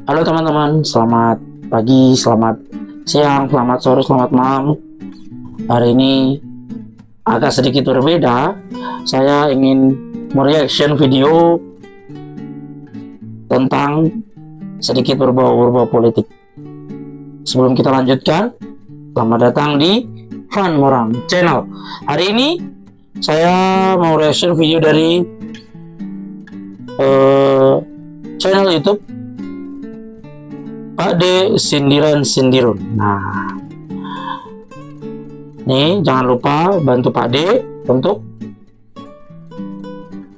Halo teman-teman, selamat pagi, selamat siang, selamat sore, selamat malam. Hari ini agak sedikit berbeda. Saya ingin mereaction video tentang sedikit berbau-berbau politik. Sebelum kita lanjutkan, selamat datang di Van Morang Channel. Hari ini saya mau reaction video dari channel YouTube Pak D Sindiran-Sindirun. Nah, nih jangan lupa bantu Pak D untuk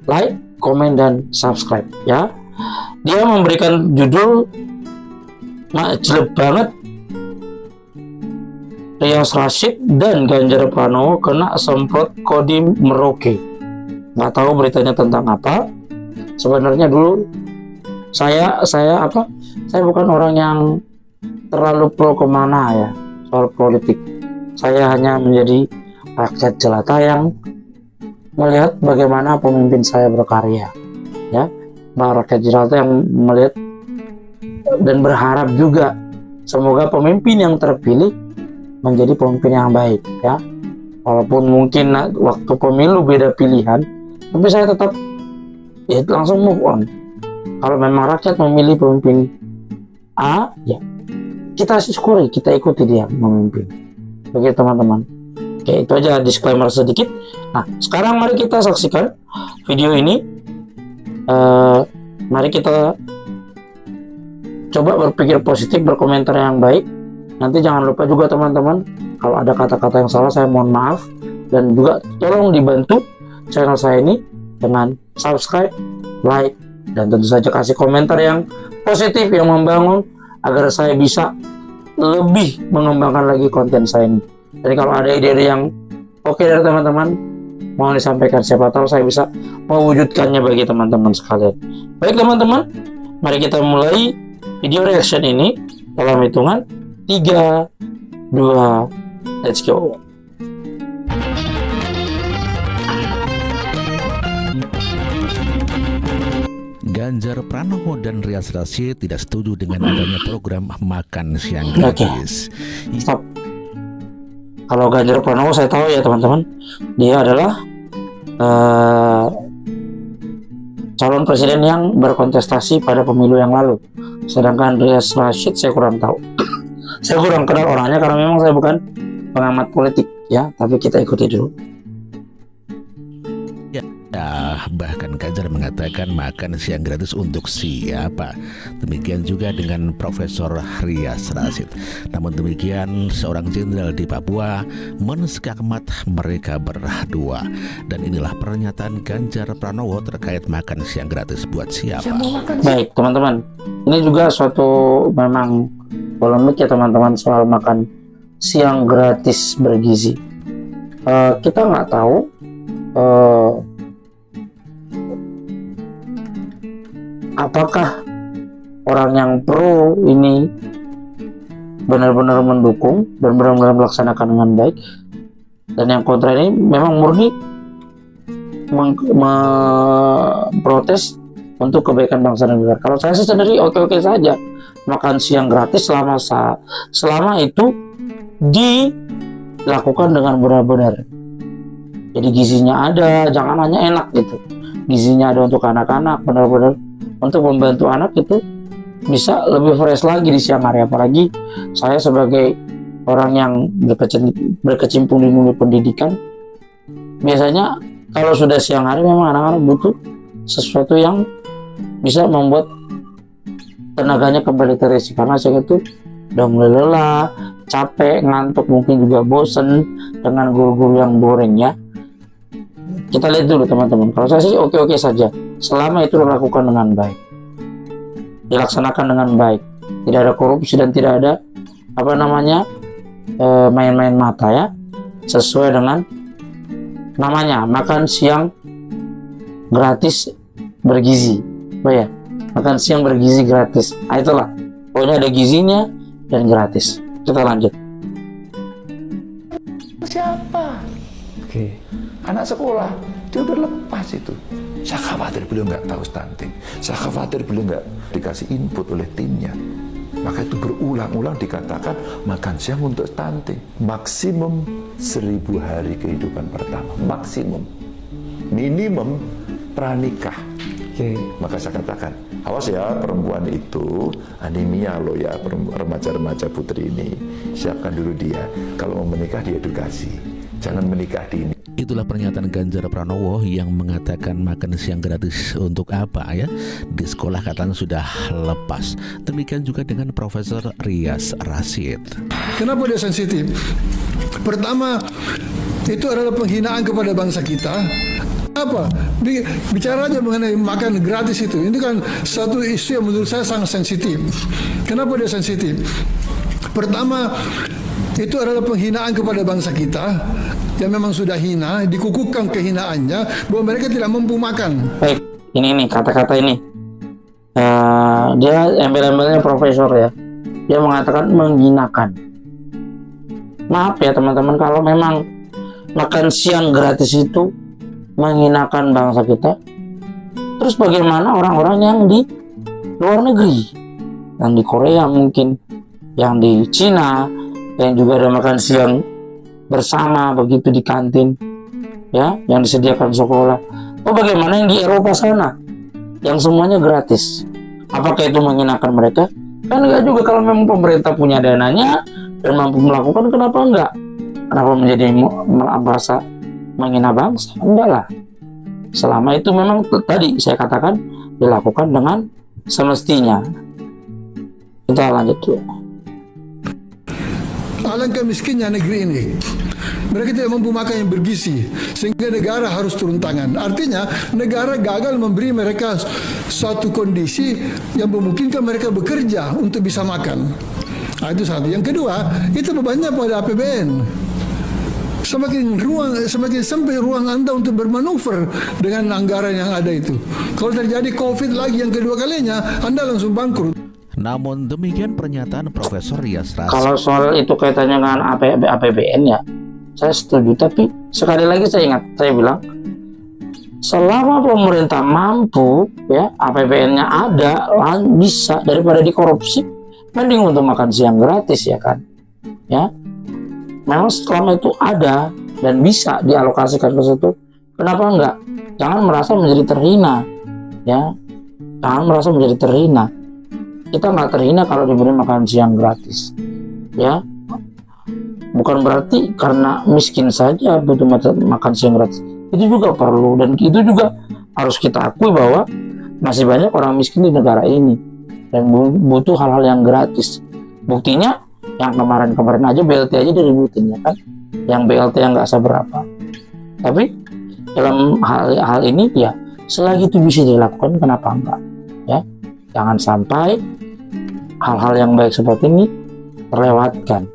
like, komen, dan subscribe ya. Dia memberikan judul jelek banget, Rias Rasyid dan Ganjar Pranowo kena semprot Kodim Merauke. Nggak tahu beritanya tentang apa. Sebenarnya dulu saya bukan orang yang terlalu pro kemana ya soal politik. Saya hanya menjadi rakyat jelata yang melihat bagaimana pemimpin saya berkarya ya. Rakyat jelata yang melihat dan berharap juga semoga pemimpin yang terpilih menjadi pemimpin yang baik ya. Walaupun mungkin waktu pemilu beda pilihan, tapi saya tetap langsung move on. Kalau memang rakyat memilih pemimpin A, ya kita syukuri, kita ikuti dia memimpin. Begitu teman-teman. Oke, itu aja disclaimer sedikit. Nah, sekarang mari kita saksikan video ini. Mari kita coba berpikir positif, berkomentar yang baik. Nanti jangan lupa juga teman-teman, kalau ada kata-kata yang salah saya mohon maaf. Dan juga tolong dibantu channel saya ini dengan subscribe, like, dan tentu saja kasih komentar yang positif, yang membangun, agar saya bisa lebih mengembangkan lagi konten saya ini. Jadi kalau ada ide yang oke dari teman-teman, mohon disampaikan, siapa tahu saya bisa mewujudkannya bagi teman-teman sekalian. Baik teman-teman, mari kita mulai video reaction ini dalam hitungan 3, 2, let's go. Ganjar Pranowo dan Rias Rasyid tidak setuju dengan adanya program makan siang gratis. Stop. Kalau Ganjar Pranowo saya tahu ya teman-teman, dia adalah calon presiden yang berkontestasi pada pemilu yang lalu. Sedangkan Rias Rasyid saya kurang tahu. Saya kurang kenal orangnya karena memang saya bukan pengamat politik ya, tapi kita ikuti dulu. Bahkan Ganjar mengatakan makan siang gratis untuk siapa. Demikian juga dengan Profesor Rias Rasyid. Namun demikian, seorang jenderal di Papua menskakmat mereka berdua. Dan inilah pernyataan Ganjar Pranowo terkait makan siang gratis buat siapa. Baik teman-teman, ini juga suatu memang polemik ya teman-teman soal makan siang gratis bergizi. Kita nggak tahu apakah orang yang pro ini benar-benar mendukung dan benar-benar melaksanakan dengan baik, dan yang kontra ini memang murni memprotes untuk kebaikan bangsa dan negara. Kalau saya sendiri oke-oke saja makan siang gratis selama itu dilakukan dengan benar-benar. Jadi gizinya ada, jangan hanya enak gitu. Gizinya ada untuk anak-anak, benar-benar untuk membantu anak itu bisa lebih fresh lagi di siang hari. Apalagi saya sebagai orang yang berkecimpung di dunia pendidikan, biasanya kalau sudah siang hari memang anak-anak butuh sesuatu yang bisa membuat tenaganya kembali terisi, karena siang itu udah mulai lelah, capek, ngantuk, mungkin juga bosen dengan guru-guru yang boring ya. Kita lihat dulu teman-teman. Kalau saya sih oke-oke saja selama itu dilakukan dengan baik, dilaksanakan dengan baik, tidak ada korupsi dan tidak ada main-main mata ya, sesuai dengan namanya makan siang gratis bergizi. Ya, makan siang bergizi gratis. Nah, itulah pokoknya ada gizinya dan gratis. Kita lanjut. Siapa Oke. Anak sekolah, dia udah lepas itu. Saya khawatir beliau nggak tahu stunting. Saya khawatir beliau nggak dikasih input oleh timnya. Maka itu berulang-ulang dikatakan makan siang untuk stunting. Maksimum 1000 hari kehidupan pertama. Maksimum. Minimum pranikah. Oke. Maka saya katakan, awas ya perempuan itu anemia loh ya, remaja-remaja putri ini. Siapkan dulu dia. Kalau mau menikah diedukasi. Jangan menikah dini. Itulah pernyataan Ganjar Pranowo yang mengatakan makan siang gratis untuk apa ya? Di sekolah katanya sudah lepas. Demikian juga dengan Profesor Rias Rasid. Kenapa dia sensitif? Pertama, itu adalah penghinaan kepada bangsa kita. Apa? Bicara aja mengenai makan gratis itu. Ini kan satu isu yang menurut saya sangat sensitif. Kenapa dia sensitif? Pertama, itu adalah penghinaan kepada bangsa kita yang memang sudah hina, dikukuhkan kehinaannya bahwa mereka tidak mampu makan. Baik, ini nih kata-kata ini. Dia embel-embelnya profesor ya. Dia mengatakan menghinakan. Maaf ya teman-teman, kalau memang makan siang gratis itu menghinakan bangsa kita, terus bagaimana orang-orang yang di luar negeri, yang di Korea mungkin, yang di Cina, yang juga ada makan siang bersama begitu di kantin ya, yang disediakan sekolah. Oh, bagaimana yang di Eropa sana yang semuanya gratis? Apakah itu menghinakan mereka? Kan enggak juga. Kalau memang pemerintah punya dananya dan mampu melakukan, kenapa enggak? Kenapa menjadi merasa menghina bangsa? Enggak lah. Selama itu memang tadi saya katakan dilakukan dengan semestinya. Kita lanjut dulu. Alangkah miskinnya negeri ini. Mereka tidak mampu makan yang bergizi, sehingga negara harus turun tangan. Artinya negara gagal memberi mereka suatu kondisi yang memungkinkan mereka bekerja untuk bisa makan. Nah, itu satu. Yang kedua, itu bebannya pada APBN. Semakin sempit ruang Anda untuk bermanuver dengan anggaran yang ada itu. Kalau terjadi COVID lagi yang kedua kalinya, Anda langsung bangkrut. Namun demikian pernyataan Profesor Rias Rasid. Kalau soal itu kaitannya dengan APBN ya, saya setuju. Tapi sekali lagi saya bilang, selama pemerintah mampu ya, APBN-nya ada, bisa, daripada dikorupsi, mending untuk makan siang gratis ya kan. Ya, memang selama itu ada dan bisa dialokasikan ke situ, kenapa enggak? Jangan merasa menjadi terhina, ya. Jangan merasa menjadi terhina. Kita nggak terhina kalau diberi makan siang gratis, ya. Bukan berarti karena miskin saja butuh makan siang gratis. Itu juga perlu, dan itu juga harus kita akui bahwa masih banyak orang miskin di negara ini dan butuh hal-hal yang gratis. Buktinya yang kemarin aja BLT aja diributin ya kan, yang BLT yang nggak seberapa. Tapi dalam hal ini ya, selagi itu bisa dilakukan, kenapa enggak? Ya, jangan sampai hal-hal yang baik seperti ini terlewatkan.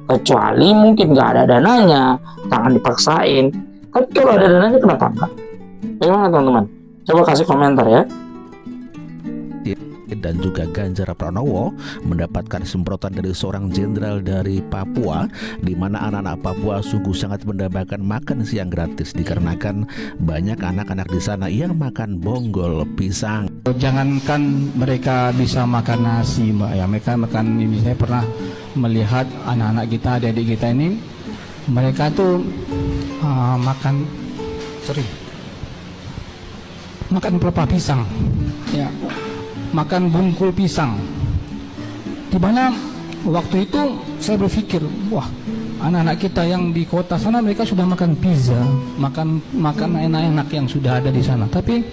Kecuali mungkin nggak ada dananya, jangan dipaksain. Tapi kalau ada dananya, kenapa enggak? Bagaimana teman-teman? Coba kasih komentar ya. Dan juga Ganjar Pranowo mendapatkan semprotan dari seorang jenderal dari Papua, di mana anak-anak Papua sungguh sangat mendambakan makan siang gratis dikarenakan banyak anak-anak di sana yang makan bonggol pisang. Jangankan mereka bisa makan nasi, Mbak ya, mereka makan ini. Saya pernah melihat anak-anak kita, adik-adik kita ini, mereka tuh makan pelepah pisang, ya, makan bungkul pisang. Di mana waktu itu saya berpikir, wah, anak-anak kita yang di kota sana mereka sudah makan pizza, makan enak-enak yang sudah ada di sana. Tapi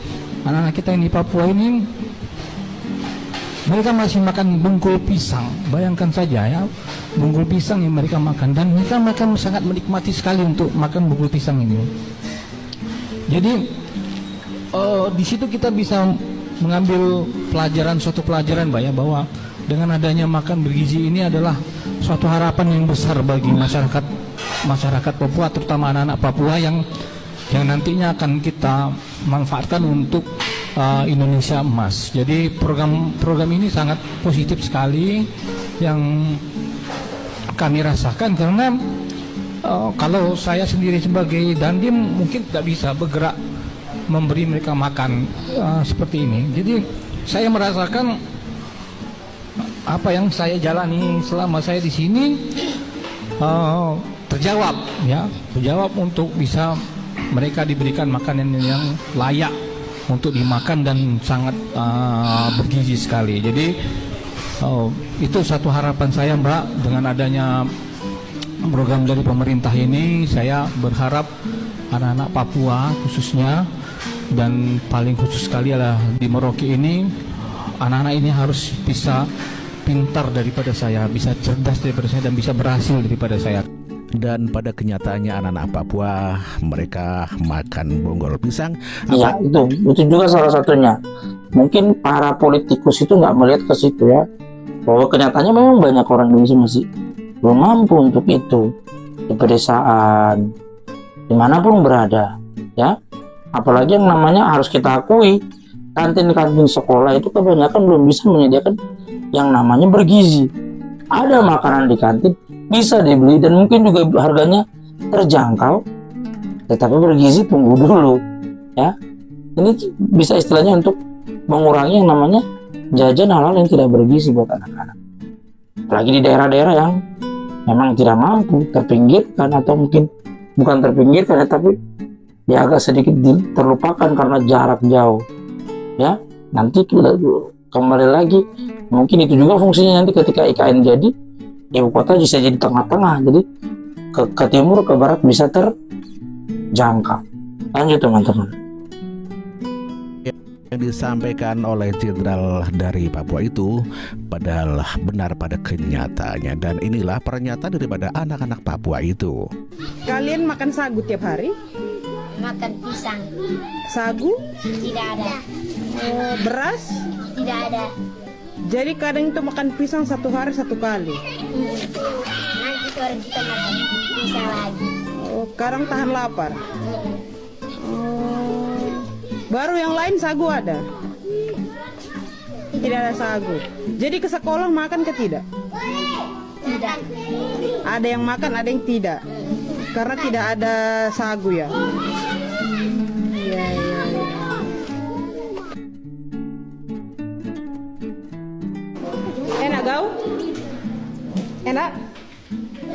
anak-anak kita yang di Papua ini, mereka masih makan bungkul pisang. Bayangkan saja ya, bungkul pisang yang mereka makan, dan mereka sangat menikmati sekali untuk makan bungkul pisang ini. Jadi di situ kita bisa mengambil suatu pelajaran, Mbak ya, bahwa dengan adanya makan bergizi ini adalah suatu harapan yang besar bagi masyarakat Papua, terutama anak-anak Papua yang nantinya akan kita manfaatkan untuk Indonesia Emas. Jadi program ini sangat positif sekali yang kami rasakan, karena kalau saya sendiri sebagai dandim mungkin tidak bisa bergerak memberi mereka makan seperti ini. Jadi saya merasakan apa yang saya jalani selama saya di sini terjawab, ya, terjawab untuk bisa mereka diberikan makanan yang layak untuk dimakan dan sangat bergizi sekali. Jadi itu satu harapan saya, Mbak, dengan adanya program dari pemerintah ini. Saya berharap anak-anak Papua khususnya, dan paling khusus sekali adalah di Merauke ini, anak-anak ini harus bisa pintar daripada saya, bisa cerdas daripada saya, dan bisa berhasil daripada saya. Dan pada kenyataannya anak-anak Papua mereka makan bonggol pisang. Iya, itu juga salah satunya. Mungkin para politikus itu nggak melihat ke situ, ya, bahwa kenyataannya memang banyak orang Indonesia masih belum mampu untuk itu di pedesaan, dimanapun berada, ya. Apalagi yang namanya harus kita akui, kantin-kantin sekolah itu kebanyakan belum bisa menyediakan yang namanya bergizi. Ada makanan di kantin bisa dibeli dan mungkin juga harganya terjangkau, tetapi bergizi tunggu dulu, ya. Ini bisa istilahnya untuk mengurangi yang namanya jajan hal-hal yang tidak bergizi buat anak-anak. Apalagi di daerah-daerah yang memang tidak mampu, terpinggirkan, atau mungkin bukan terpinggirkan, ya, tapi ya agak sedikit terlupakan karena jarak jauh, ya. Nanti kembali lagi, mungkin itu juga fungsinya nanti ketika IKN jadi, ibu kota bisa jadi tengah-tengah, jadi ke timur ke barat bisa terjangkau. Lanjut teman-teman. Yang disampaikan oleh jenderal dari Papua itu padahal benar pada kenyataannya, dan inilah pernyataan daripada anak-anak Papua itu. Kalian makan sagu tiap hari? Makan pisang. Sagu? Tidak ada. Beras? Tidak ada. Jadi kadang itu makan pisang 1 hari 1 kali. Nanti sore kita makan pisang lagi. Kadang tahan lapar. Baru yang lain sagu ada? Tidak ada sagu. Jadi ke sekolah makan ke tidak? Tidak. Ada yang makan, ada yang tidak. Karena tidak ada sagu, ya. Iya. Enak kau? Enak?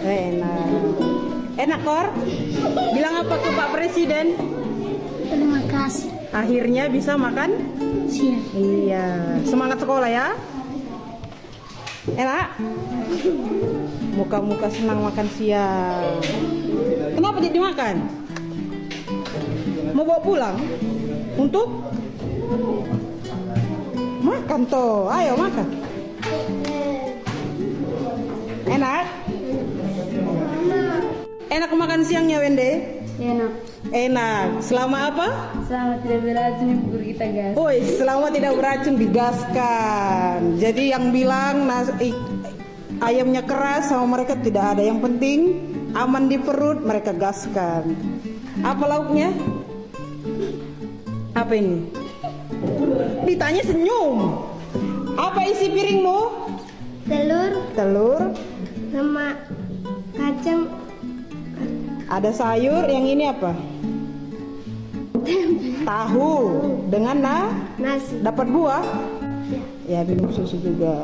Enak. Enak, Kor? Bilang apa ke Pak Presiden? Terima kasih. Akhirnya bisa makan Siang. Iya. Semangat sekolah, ya. Enak? Muka-muka senang makan siang. Kenapa jadi makan? Mau bawa pulang? Untuk? Makan toh. Ayo makan. Enak? Enak makan siangnya, Wende? Enak. Enak. Selama apa? Selamat tidak beracun guru kita gas. Woi, selama tidak beracun digaskan. Jadi yang bilang ayamnya keras sama mereka tidak ada. Yang penting aman di perut, mereka gaskan. Apa lauknya? Apa ini? Ditanya senyum. Apa isi piringmu? Telur Telur. sama kacang. Ada sayur. Yang ini apa? Tahu dengan Nasi. dapat buah. Ya, minum susu juga.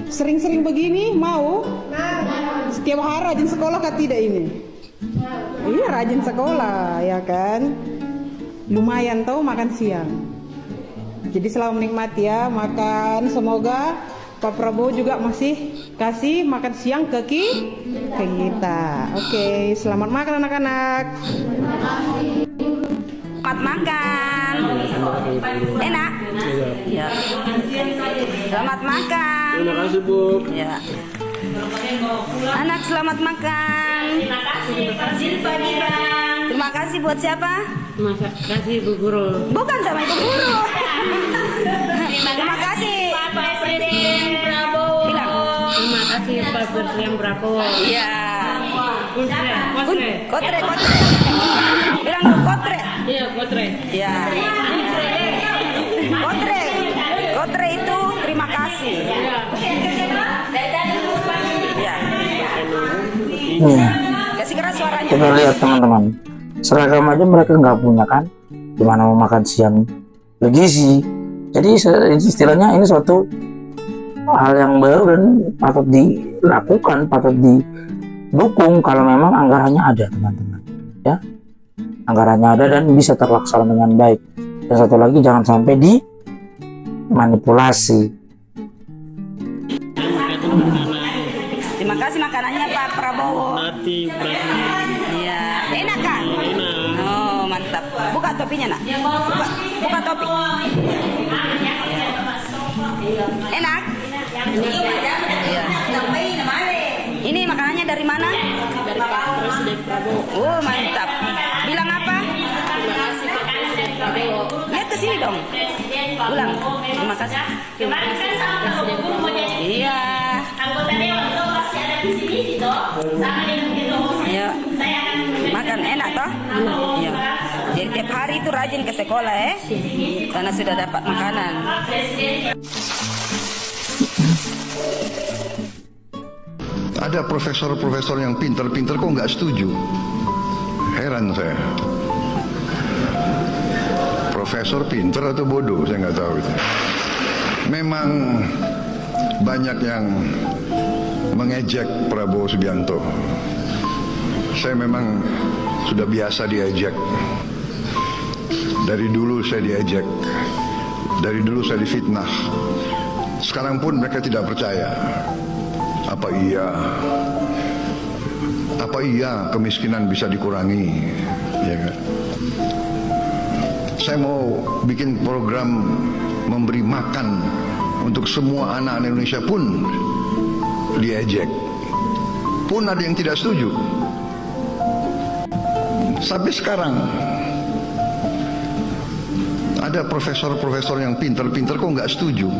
Sering-sering begini mau? Setiap hari rajin sekolah kan tidak ini? Iya, rajin sekolah, ya kan? Lumayan tahu makan siang. Jadi selalu menikmati, ya, makan. Semoga Pak Prabowo juga masih kasih makan siang ke kita. Oke, selamat makan anak-anak. Selamat makan. Enak? Iya. Selamat makan. Terima kasih, Bu. Ya. Anak selamat makan. Terima kasih buat siapa? Terima kasih Bu Guru. Bukan sama Ibu Guru. Terima kasih Pak Presiden Prabowo. Bilang. Terima kasih Pak Presiden Prabowo. Iya. Kotre. Kotre. Bilang dong, kotre. Iya, kotre. Ya. Kotre itu terima kasih. Ya. Kasih keras suara. Kita lihat teman-teman, seragam aja mereka nggak punya kan, gimana mau makan siang bergizi. Jadi istilahnya ini suatu hal yang baru dan patut dilakukan, patut didukung kalau memang anggarannya ada teman-teman ya, anggarannya ada dan bisa terlaksana dengan baik. Dan satu lagi, jangan sampai dimanipulasi. Terima kasih makanannya Pak Prabowo. Iya, enak kan? Oh, mantap. Buka topinya, Nak. Buka topi. Enak? Iya. Ini makanannya dari mana? Dari Pak Presiden Prabowo. Oh, mantap. Bilang apa? Terima kasih Pak Presiden Prabowo. Lihat ke sini dong. Ulang. Terima kasih. Kemarin kan sama Presiden Prabowo. Iya. Anggota Dewan itu pasti ada di sini toh. Sama dengan gitu. Iya. Saya akan Makan enak toh? Iya. Jadi tiap hari itu rajin ke sekolah karena sudah dapat makanan. Ada profesor-profesor yang pinter-pinter kok nggak setuju. Heran saya. Profesor pinter atau bodoh, saya nggak tahu itu. Memang banyak yang mengejek Prabowo Subianto. Saya memang sudah biasa diejek. Dari dulu saya diejek. Dari dulu saya difitnah. Sekarang pun mereka tidak percaya. Apa iya kemiskinan bisa dikurangi, ya kan? Saya mau bikin program memberi makan untuk semua anak Indonesia pun diejek. Pun ada yang tidak setuju. Sampai sekarang ada profesor-profesor yang pinter-pinter kok nggak setuju.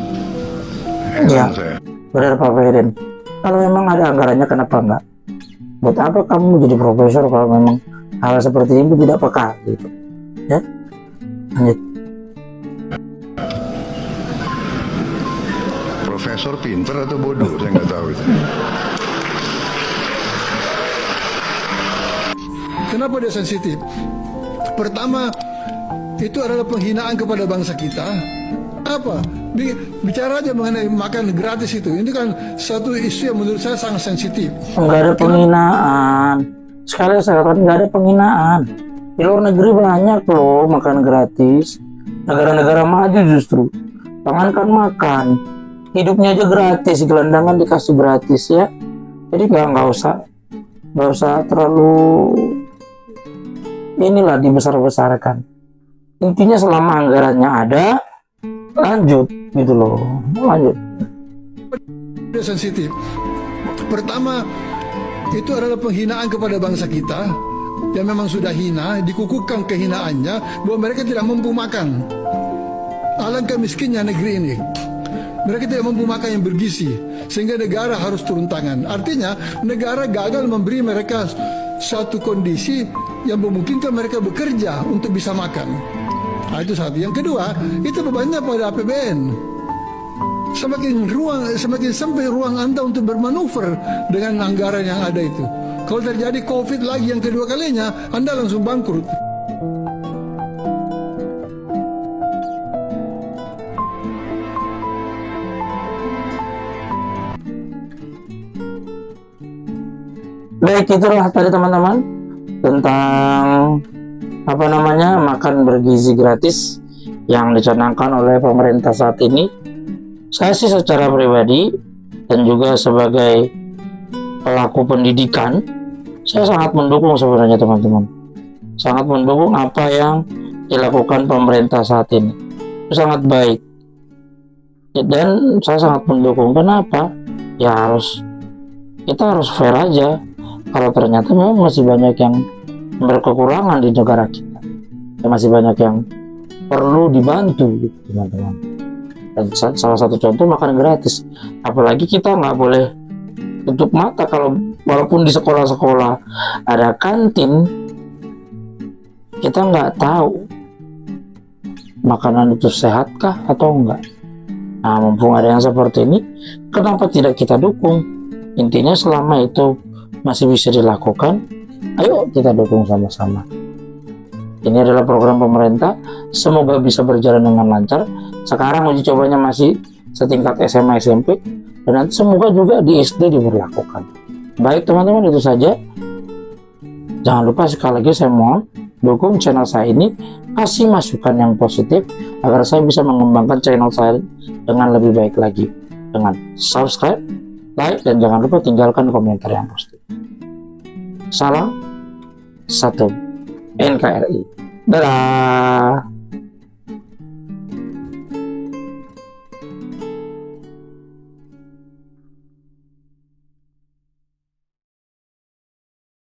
Ya, saya. benar Pak Presiden. Kalau memang ada anggarannya, kenapa enggak? Buat apa kamu jadi profesor kalau memang hal seperti ini tidak peka gitu? Ya, lanjut. Profesor pinter atau bodoh, saya nggak tahu itu. Kenapa dia sensitif? Pertama, itu adalah penghinaan kepada bangsa kita. Apa? Bicara aja mengenai makan gratis itu. Ini kan satu isu yang menurut saya sangat sensitif. Nggak ada penghinaan. Sekali saya katakan nggak ada penghinaan. Di luar negeri banyak loh makan gratis. Negara-negara maju justru. Jangankan makan, hidupnya aja gratis. Gelandangan dikasih gratis ya. Jadi nggak usah terlalu inilah dibesar-besarkan. Intinya selama anggarannya ada, lanjut gitu loh, lanjut. Dia sensitif. Pertama, itu adalah penghinaan kepada bangsa kita yang memang sudah hina, dikukuhkan kehinaannya bahwa mereka tidak mampu makan. Alangkah miskinnya negeri ini. Mereka tidak mampu makan yang bergizi, sehingga negara harus turun tangan. Artinya negara gagal memberi mereka satu kondisi yang memungkinkan mereka bekerja untuk bisa makan. Nah, itu satu. Yang kedua, itu bebannya pada APBN. Semakin sempit ruang Anda untuk bermanuver dengan anggaran yang ada itu. Kalau terjadi COVID lagi yang kedua kalinya, Anda langsung bangkrut. Baik, itulah tadi teman-teman tentang makan bergizi gratis yang dicanangkan oleh pemerintah saat ini. Saya sih secara pribadi dan juga sebagai pelaku pendidikan, saya sangat mendukung sebenarnya teman-teman. Sangat mendukung apa yang dilakukan pemerintah saat ini. Itu sangat baik. Dan saya sangat mendukung. Kenapa? Ya kita harus fair aja. Kalau ternyata memang masih banyak yang berkekurangan di negara kita, ya masih banyak yang perlu dibantu gitu teman-teman. Dan salah satu contoh makan gratis. Apalagi kita nggak boleh tutup mata kalau walaupun di sekolah-sekolah ada kantin, kita nggak tahu makanan itu sehatkah atau enggak. Nah, mumpung ada yang seperti ini, kenapa tidak kita dukung? Intinya selama itu masih bisa dilakukan, Ayo kita dukung sama-sama. Ini adalah program pemerintah, semoga bisa berjalan dengan lancar. Sekarang uji cobanya masih setingkat SMA SMP, dan nanti semoga juga di SD diberlakukan. Baik teman-teman, itu saja. Jangan lupa sekali lagi saya mohon dukung channel saya ini, kasih masukan yang positif agar saya bisa mengembangkan channel saya dengan lebih baik lagi, dengan subscribe, like, dan jangan lupa tinggalkan komentar yang positif. Salam satu NKRI. Dadah.